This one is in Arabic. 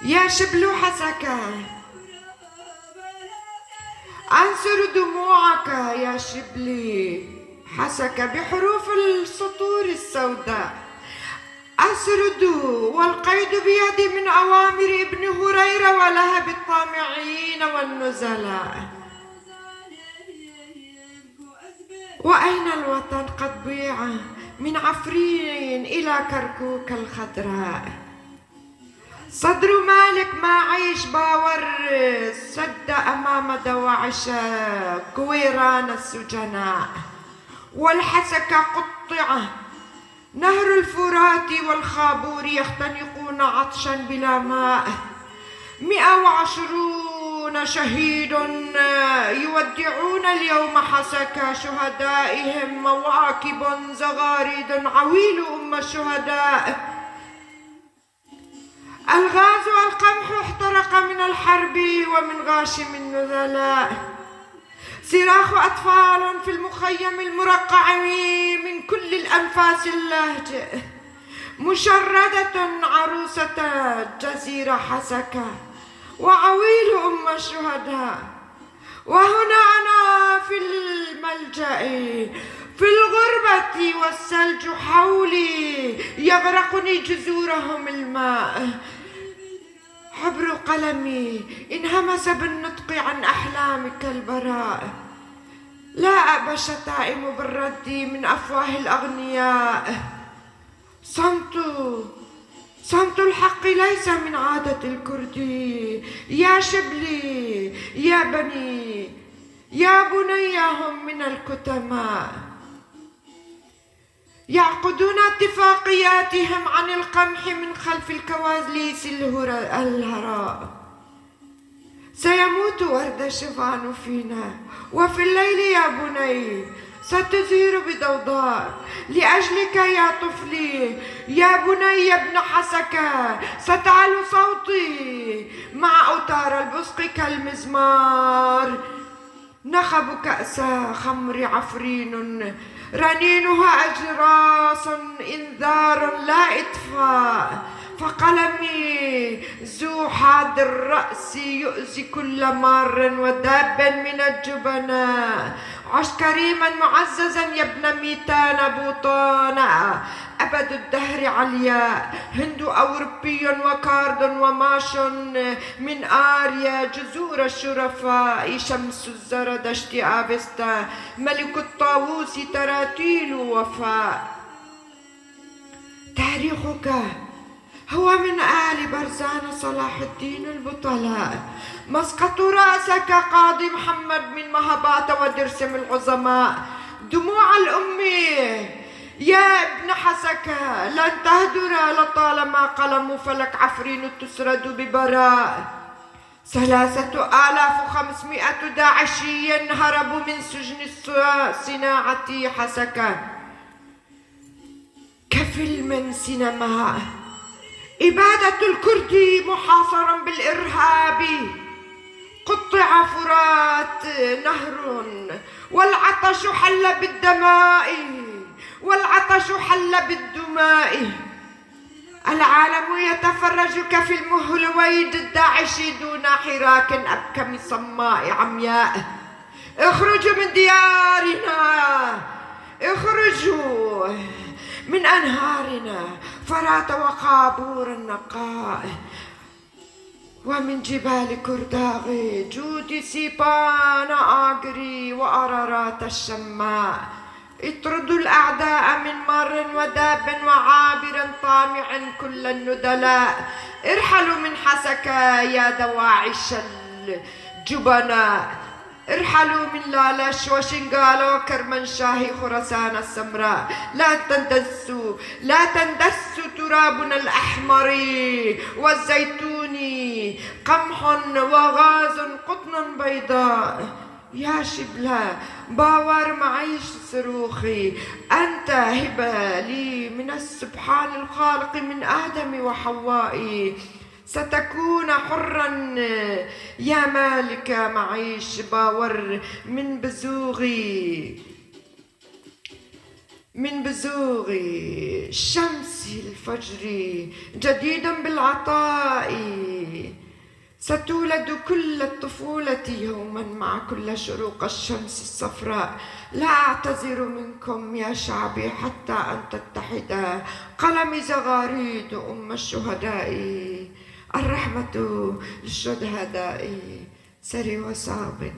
يا شبل حسكة أنثر دموعك يا شبلي حسكة بحروف السطور السوداء أسرد والقيد بيدي من أوامر ابن هريرة ولهب الطامعين والنزلاء. وأين الوطن قد بيع من عفرين إلى كركوك الخضراء. صدر مالك ما عيش باور سد أمام دواعش كويران السجناء. والحسكة قطعة نهر الفرات والخابور يختنقون عطشا بلا ماء. 120 شهيد يودعون اليوم حسكة شهدائهم مواكب زغاريد عويل أم الشهداء. الغاز والقمح احترق من الحرب ومن غاشم النزلاء. صراخ أطفال في المخيم المرقع من كل الأنفاس اللاهجة. مشردة عروسة جزيرة حسكة وعويل أم الشهداء. وهنا أنا في الملجأ في الغربة والثلج حولي يغرقني جذورهم الماء. حبر قلمي انهمس بالنطق عن أحلامك البراء. لا أبى الشتائم بالرد من أفواه الأغنياء. صمت الحق ليس من عادة الكرد. يا شبلي يا بني يا بنيهم من الكتماء. يعقدون اتفاقياتهم عن القمح من خلف الكواليس الهراء. سيموت ورد الشفان فينا وفي الليل يا بني ستزهر بضوضاء. لأجلك يا طفلي يا بني يا ابن حسكة ستعلو صوتي مع أوتار البصق كالمزمار. نخب كأس خمر عفرين رنينها أجراس إنذار لا إطفاء. فقلمي ذو حاد الرأس يؤذي كل مار وداب من الجبناء. عش كريما معززا يا ابن ميتان بوطان. أبد الدهر علياء هند أوروبي وكارد وماش من آريا جذور الشرفاء. شمس الزردشت آفستا ملك الطاووس تراتيل وفاء. تاريخك هو من آل برزان صلاح الدين البطلاء. مسقط رأسك قاضي محمد من مهبات ودرسم العظماء. دموع الأم يا ابن حسكة لن تهدر لطالما قلم فلك عفرين تسرد ببراء. 3500 داعشي هربوا من سجن صناعة حسكة كفيلم سينما. إبادة الكرد محاصرا بالإرهاب. قطع فرات نهر والعطش حل بالدماء والعطش حل بالدماء. العالم يتفرجك في المهلويد الداعش دون حراك أبكم صماء عمياء. اخرجوا من ديارنا اخرجوا من أنهارنا فرات وقابور النقاء. ومن جبال كرداغي جود سيبان آجري وأرارات الشماء. اطردوا الأعداء من مار وداب وعابر طامع كل الندلاء. ارحلوا من حسكة يا دواعش الجبناء. ارحلوا من لالش وشنغال وكرمنشاه خراسان السمراء. لا تندسوا ترابنا الأحمر والزيتون قمح وغاز قطن بيضاء. يا شبلة باور معيش صروخي أنت هبة لي من السبحان الخالق من آدم وحواء. ستكون حرا يا مالك معيش باور من بزوغي. من بزوغ شمس الفجر جديدا بالعطاء، ستولد كل الطفولة يوما مع كل شروق الشمس الصفراء. لا أعتذر منكم يا شعبي حتى أن تتحدا، قلمي زغاريد أم الشهداء، الرحمة للشهداء سري وصاب.